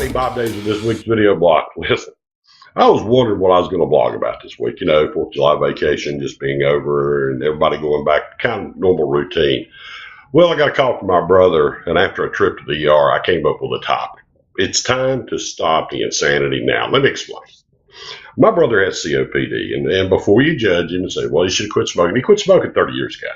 everybody, Bob Daves with this week's video blog. Listen, I was wondering what I was going to blog about this week. 4th of July vacation just being over and everybody going back to kind of normal routine. Well, I got a call from my brother, and after a trip to the ER, I came up with a topic. It's time to stop the insanity now. Let me explain. My brother has COPD, and before you judge him and say, well, he should quit smoking, he quit smoking 30 years ago.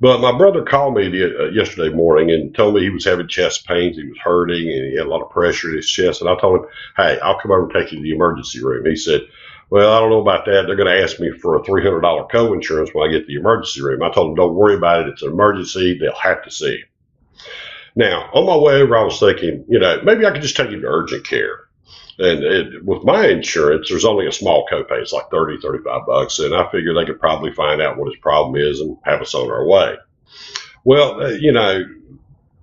But my brother called me yesterday morning and told me he was having chest pains, he was hurting, and he had a lot of pressure in his chest. And I told him, hey, I'll come over and take you to the emergency room. He said, well, I don't know about that. They're going to ask me for a $300 co-insurance when I get to the emergency room. I told him, don't worry about it. It's an emergency. They'll have to see him. Now, on my way over, I was thinking, maybe I could just take him to urgent care. And with my insurance, there's only a small copay. It's like $30, $35. And I figured they could probably find out what his problem is and have us on our way. Well,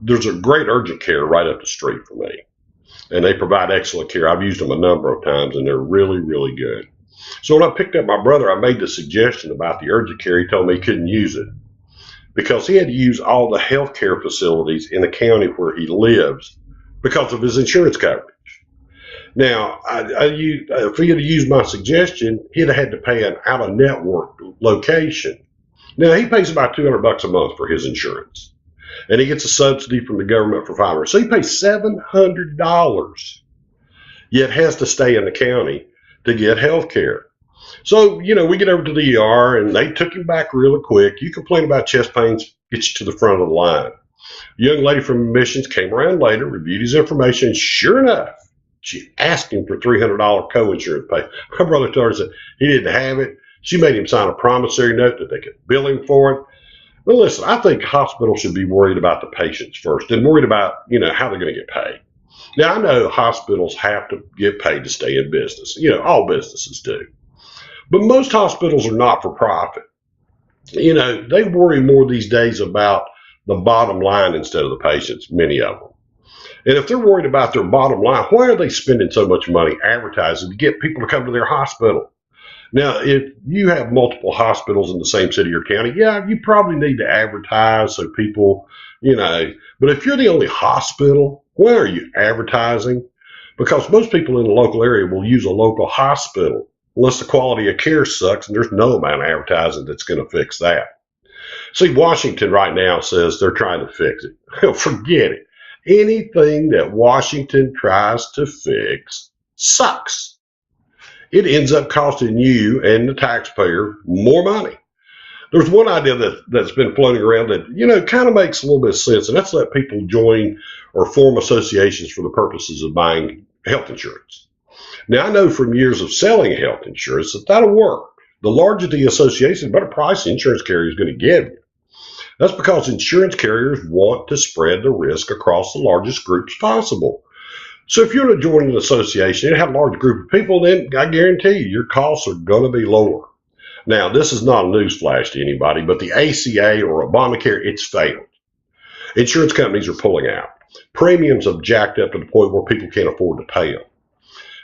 there's a great urgent care right up the street from me. And they provide excellent care. I've used them a number of times, and they're really, really good. So when I picked up my brother, I made the suggestion about the urgent care. He told me he couldn't use it because he had to use all the health care facilities in the county where he lives because of his insurance coverage. Now, if he had used my suggestion, he'd have had to pay an out-of-network location. Now, he pays about $200 a month for his insurance, and he gets a subsidy from the government for $500. So he pays $700, yet has to stay in the county to get health care. So, we get over to the ER, and they took him back really quick. You complain about chest pains, get you to the front of the line. A young lady from admissions came around later, reviewed his information, and sure enough, she asked him for $300 co-insurance pay. My brother told her that he didn't have it. She made him sign a promissory note that they could bill him for it. Well, listen, I think hospitals should be worried about the patients first and worried about, how they're going to get paid. Now, I know hospitals have to get paid to stay in business. All businesses do. But most hospitals are not for profit. They worry more these days about the bottom line instead of the patients, many of them. And if they're worried about their bottom line, why are they spending so much money advertising to get people to come to their hospital? Now, if you have multiple hospitals in the same city or county, yeah, you probably need to advertise so people, but if you're the only hospital, why are you advertising? Because most people in the local area will use a local hospital unless the quality of care sucks, and there's no amount of advertising that's going to fix that. See, Washington right now says they're trying to fix it. Forget it. Anything that Washington tries to fix sucks. It ends up costing you and the taxpayer more money. There's one idea that's been floating around that, kind of makes a little bit of sense, and that's let people join or form associations for the purposes of buying health insurance. Now, I know from years of selling health insurance that'll work. The larger the association, the better price the insurance carrier is going to give you. That's because insurance carriers want to spread the risk across the largest groups possible. So if you're to join an association and have a large group of people, then I guarantee you your costs are going to be lower. Now, this is not a newsflash to anybody, but the ACA or Obamacare, it's failed. Insurance companies are pulling out. Premiums have jacked up to the point where people can't afford to pay them.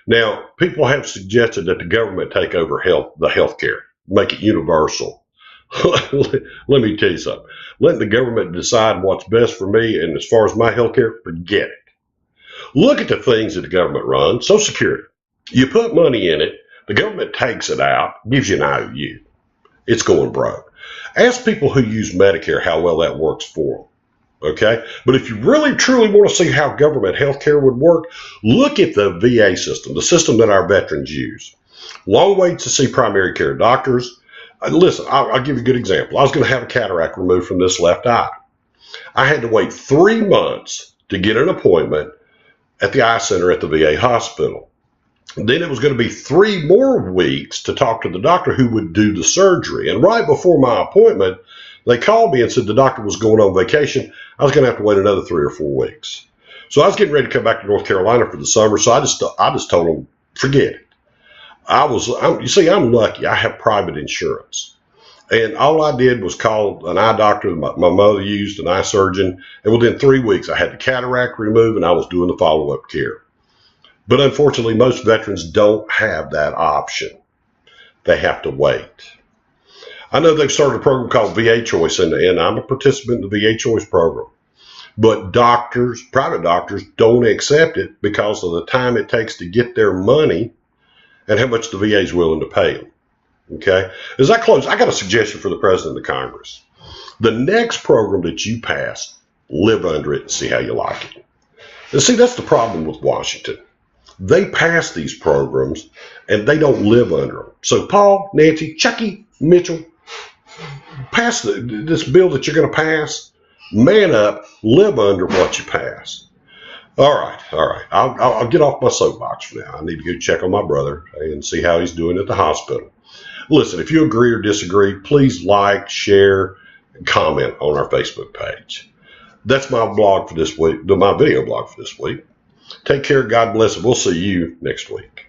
Now, people have suggested that the government take over the health care, make it universal. Let me tell you something. Letting the government decide what's best for me, and as far as my health care, forget it. Look at the things that the government runs. Social Security. You put money in it, the government takes it out, gives you an IOU. It's going broke. Ask people who use Medicare how well that works for them. Okay? But if you really, truly want to see how government health care would work, look at the VA system, the system that our veterans use. Long waits to see primary care doctors. Listen, I'll give you a good example. I was going to have a cataract removed from this left eye. I had to wait 3 months to get an appointment at the eye center at the VA hospital. Then it was going to be 3 more weeks to talk to the doctor who would do the surgery. And right before my appointment, they called me and said the doctor was going on vacation. I was going to have to wait another 3 or 4 weeks. So I was getting ready to come back to North Carolina for the summer, so I just told them, forget it. I'm lucky. I have private insurance. And all I did was call an eye doctor my mother used, an eye surgeon, and within 3 weeks I had the cataract removed and I was doing the follow-up care. But unfortunately, most veterans don't have that option. They have to wait. I know they've started a program called VA Choice, and I'm a participant in the VA Choice program. But doctors, private doctors, don't accept it because of the time it takes to get their money and how much the VA is willing to pay them. Okay? As I close, I got a suggestion for the President of Congress. The next program that you pass, live under it and see how you like it. And see, that's the problem with Washington. They pass these programs and they don't live under them. So Paul, Nancy, Chucky, Mitchell, pass this bill that you're going to pass. Man up, live under what you pass. All right. I'll get off my soapbox for now. I need to go check on my brother and see how he's doing at the hospital. Listen, if you agree or disagree, please like, share, and comment on our Facebook page. That's my blog for this week, my video blog for this week. Take care, God bless, and we'll see you next week.